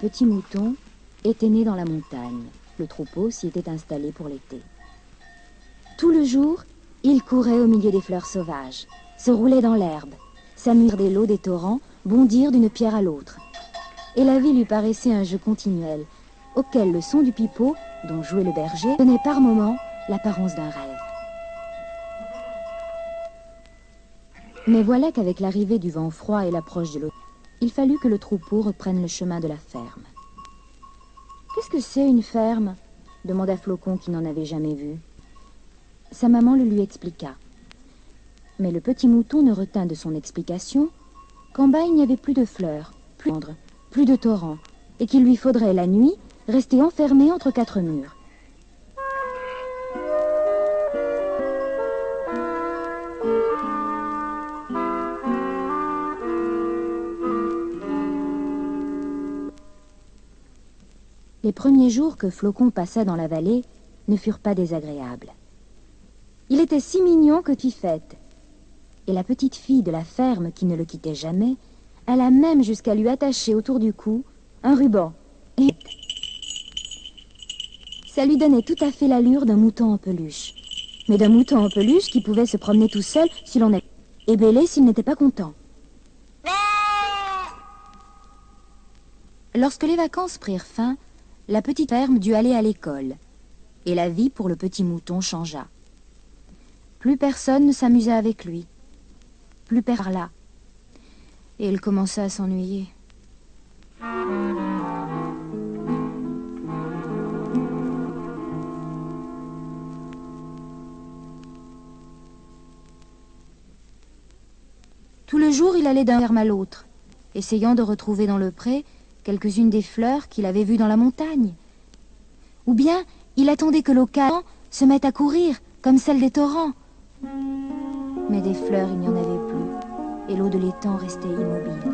petits moutons étaient nés dans la montagne. Le troupeau s'y était installé pour l'été. Tout le jour, ils couraient au milieu des fleurs sauvages, se roulaient dans l'herbe, s'amusaient des lots des torrents, bondirent d'une pierre à l'autre. Et la vie lui paraissait un jeu continuel, auquel le son du pipeau, dont jouait le berger, donnait par moments l'apparence d'un rêve. Mais voilà qu'avec l'arrivée du vent froid et l'approche de l'automne, il fallut que le troupeau reprenne le chemin de la ferme. « Qu'est-ce que c'est une ferme ?» demanda Flocon qui n'en avait jamais vu. Sa maman le lui expliqua. Mais le petit mouton ne retint de son explication qu'en bas il n'y avait plus de fleurs, plus de torrents, et qu'il lui faudrait la nuit rester enfermé entre quatre murs. Les premiers jours que Flocon passa dans la vallée ne furent pas désagréables. Il était si mignon que Pifette. Et la petite fille de la ferme, qui ne le quittait jamais, alla même jusqu'à lui attacher autour du cou un ruban. Et ça lui donnait tout à fait l'allure d'un mouton en peluche. Mais d'un mouton en peluche qui pouvait se promener tout seul si l'on était... et bêler s'il n'était pas content. Lorsque les vacances prirent fin, la petite ferme dut aller à l'école. Et la vie pour le petit mouton changea. Plus personne ne s'amusa avec lui. Plus parla. Et il commença à s'ennuyer. Tout le jour, il allait d'un ferme à l'autre, essayant de retrouver dans le pré quelques-unes des fleurs qu'il avait vues dans la montagne. Ou bien, il attendait que l'eau calme se mette à courir, comme celle des torrents. Mais des fleurs, il n'y en avait plus, et l'eau de l'étang restait immobile.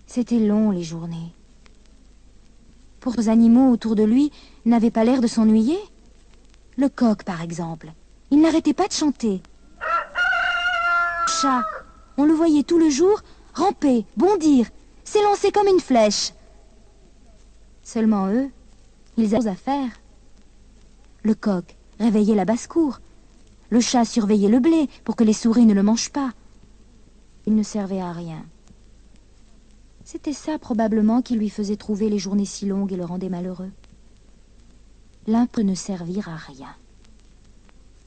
C'était long, les journées. Pour les animaux autour de lui n'avaient pas l'air de s'ennuyer. Le coq, par exemple, il n'arrêtait pas de chanter. Le chat, on le voyait tout le jour ramper, bondir, s'élancer comme une flèche. Seulement eux, ils avaient à faire. Le coq réveillait la basse-cour. Le chat surveillait le blé pour que les souris ne le mangent pas. Il ne servait à rien. C'était ça, probablement, qui lui faisait trouver les journées si longues et le rendait malheureux. L'un peut ne servir à rien.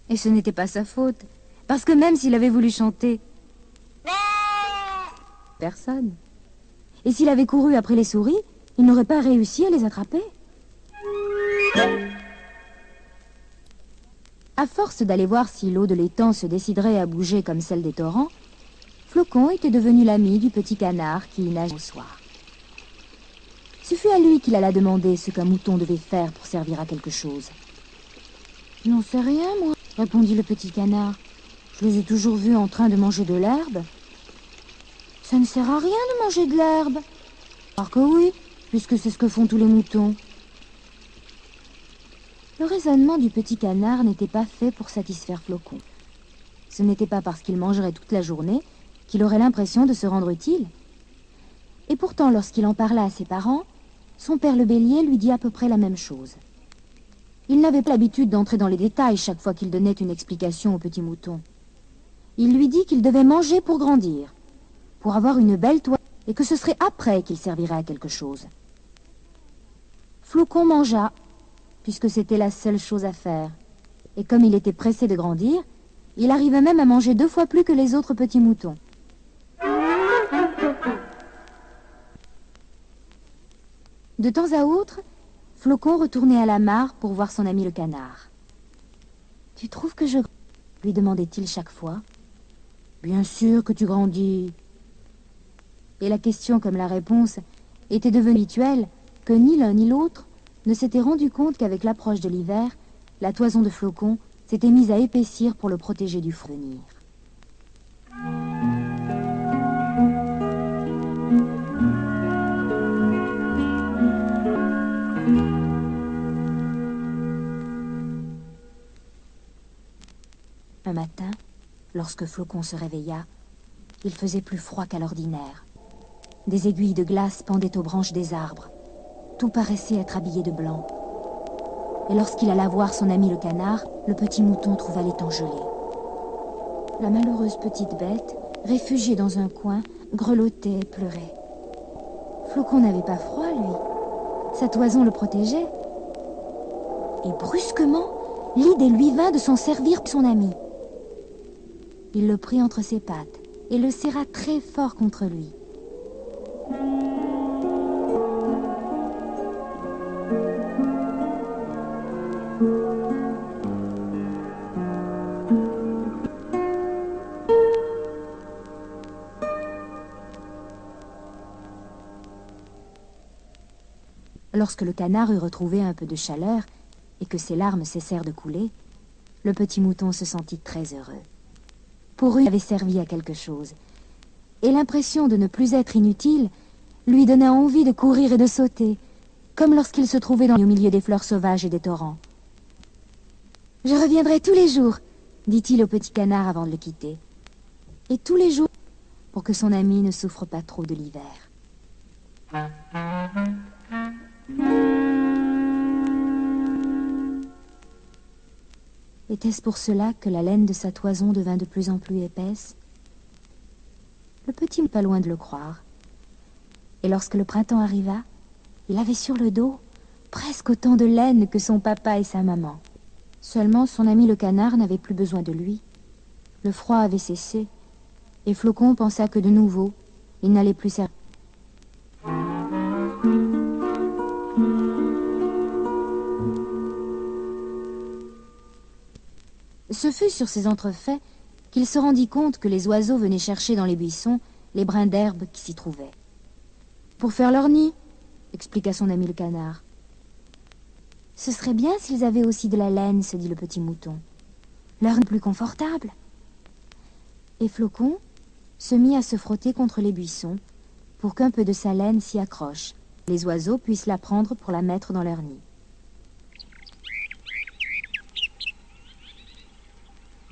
Et ce n'était pas sa faute, parce que même s'il avait voulu chanter, personne. Et s'il avait couru après les souris, il n'aurait pas réussi à les attraper. À force d'aller voir si l'eau de l'étang se déciderait à bouger comme celle des torrents, Flocon était devenu l'ami du petit canard qui y nageait au soir. Ce fut à lui qu'il alla demander ce qu'un mouton devait faire pour servir à quelque chose. « Je n'en sais rien, moi, » répondit le petit canard. « Je les ai toujours vus en train de manger de l'herbe. »« Ça ne sert à rien de manger de l'herbe. »« Alors que oui, puisque c'est ce que font tous les moutons. » Le raisonnement du petit canard n'était pas fait pour satisfaire Flocon. Ce n'était pas parce qu'il mangerait toute la journée qu'il aurait l'impression de se rendre utile. Et pourtant, lorsqu'il en parla à ses parents, son père le bélier lui dit à peu près la même chose. Il n'avait pas l'habitude d'entrer dans les détails chaque fois qu'il donnait une explication au petit mouton. Il lui dit qu'il devait manger pour grandir, pour avoir une belle toile, et que ce serait après qu'il servirait à quelque chose. Flocon mangea, puisque c'était la seule chose à faire. Et comme il était pressé de grandir, il arrivait même à manger 2 fois plus que les autres petits moutons. De temps à autre, Flocon retournait à la mare pour voir son ami le canard. « Tu trouves que je grandis ?» lui demandait-il chaque fois. « Bien sûr que tu grandis. » Et la question comme la réponse était devenue habituelle que ni l'un ni l'autre ne s'était rendu compte qu'avec l'approche de l'hiver, la toison de Flocon s'était mise à épaissir pour le protéger du froid venir. Un matin, lorsque Flocon se réveilla, il faisait plus froid qu'à l'ordinaire. Des aiguilles de glace pendaient aux branches des arbres. Tout paraissait être habillé de blanc. Et lorsqu'il alla voir son ami le canard, le petit mouton trouva l'étang gelé. La malheureuse petite bête, réfugiée dans un coin, grelottait et pleurait. Flocon n'avait pas froid, lui. Sa toison le protégeait. Et brusquement, l'idée lui vint de s'en servir pour son ami. Il le prit entre ses pattes et le serra très fort contre lui. Lorsque le canard eut retrouvé un peu de chaleur et que ses larmes cessèrent de couler, le petit mouton se sentit très heureux. Pour lui, il avait servi à quelque chose, et l'impression de ne plus être inutile lui donna envie de courir et de sauter, comme lorsqu'il se trouvait au milieu des fleurs sauvages et des torrents. « Je reviendrai tous les jours, » dit-il au petit canard avant de le quitter. Et tous les jours, pour que son ami ne souffre pas trop de l'hiver. Était-ce pour cela que la laine de sa toison devint de plus en plus épaisse? Le petit n'était pas loin de le croire. Et lorsque le printemps arriva, il avait sur le dos presque autant de laine que son papa et sa maman. Seulement son ami le canard n'avait plus besoin de lui. Le froid avait cessé, et Flocon pensa que de nouveau, il n'allait plus servir. Ce fut sur ces entrefaits qu'il se rendit compte que les oiseaux venaient chercher dans les buissons les brins d'herbe qui s'y trouvaient. « Pour faire leur nid, » expliqua son ami le canard. « Ce serait bien s'ils avaient aussi de la laine, » se dit le petit mouton. « Leur nid plus confortable. » Et Flocon se mit à se frotter contre les buissons pour qu'un peu de sa laine s'y accroche. Les oiseaux puissent la prendre pour la mettre dans leur nid.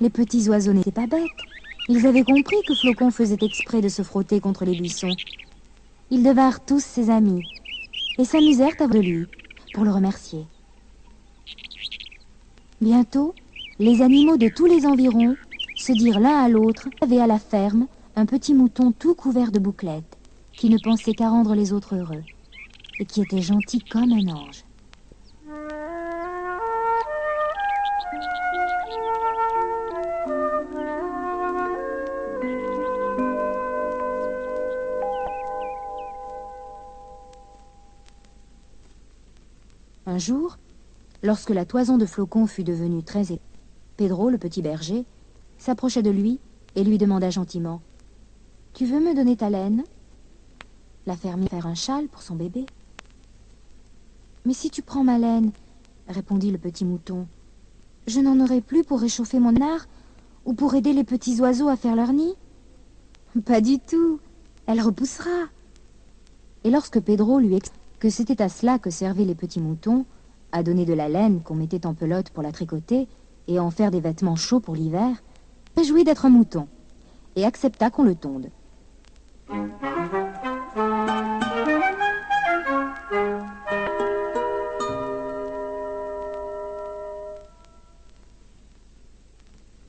Les petits oiseaux n'étaient pas bêtes. Ils avaient compris que Flocon faisait exprès de se frotter contre les buissons. Ils devinrent tous ses amis et s'amusèrent à de lui pour le remercier. Bientôt, les animaux de tous les environs se dirent l'un à l'autre qu'il y avait à la ferme un petit mouton tout couvert de bouclettes qui ne pensait qu'à rendre les autres heureux et qui était gentil comme un ange. Un jour, lorsque la toison de Flocon fut devenue très épais, Pedro, le petit berger, s'approcha de lui et lui demanda gentiment « Tu veux me donner ta laine ?» La fermière fit faire un châle pour son bébé. « Mais si tu prends ma laine, » répondit le petit mouton, « je n'en aurai plus pour réchauffer mon art ou pour aider les petits oiseaux à faire leur nid. »« Pas du tout, elle repoussera. » Et lorsque Pedro lui expliqua que c'était à cela que servaient les petits moutons, à donner de la laine qu'on mettait en pelote pour la tricoter et à en faire des vêtements chauds pour l'hiver, il réjouit d'être un mouton et accepta qu'on le tonde.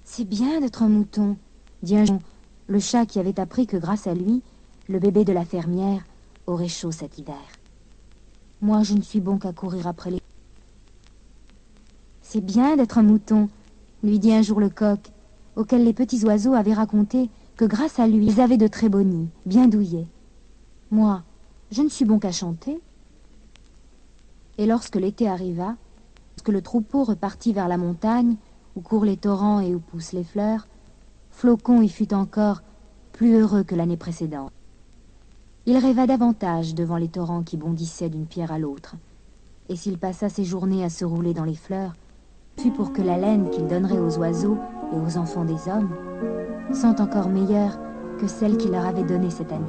C'est bien d'être un mouton, dit un jour le chat qui avait appris que grâce à lui, le bébé de la fermière aurait chaud cet hiver. Moi, je ne suis bon qu'à courir après les... C'est bien d'être un mouton, lui dit un jour le coq, auquel les petits oiseaux avaient raconté que grâce à lui, ils avaient de très beaux nids, bien douillés. Moi, je ne suis bon qu'à chanter. Et lorsque l'été arriva, lorsque le troupeau repartit vers la montagne, où courent les torrents et où poussent les fleurs, Flocon y fut encore plus heureux que l'année précédente. Il rêva davantage devant les torrents qui bondissaient d'une pierre à l'autre, et s'il passa ses journées à se rouler dans les fleurs, ce fut pour que la laine qu'il donnerait aux oiseaux et aux enfants des hommes sente encore meilleure que celle qu'il leur avait donnée cette année.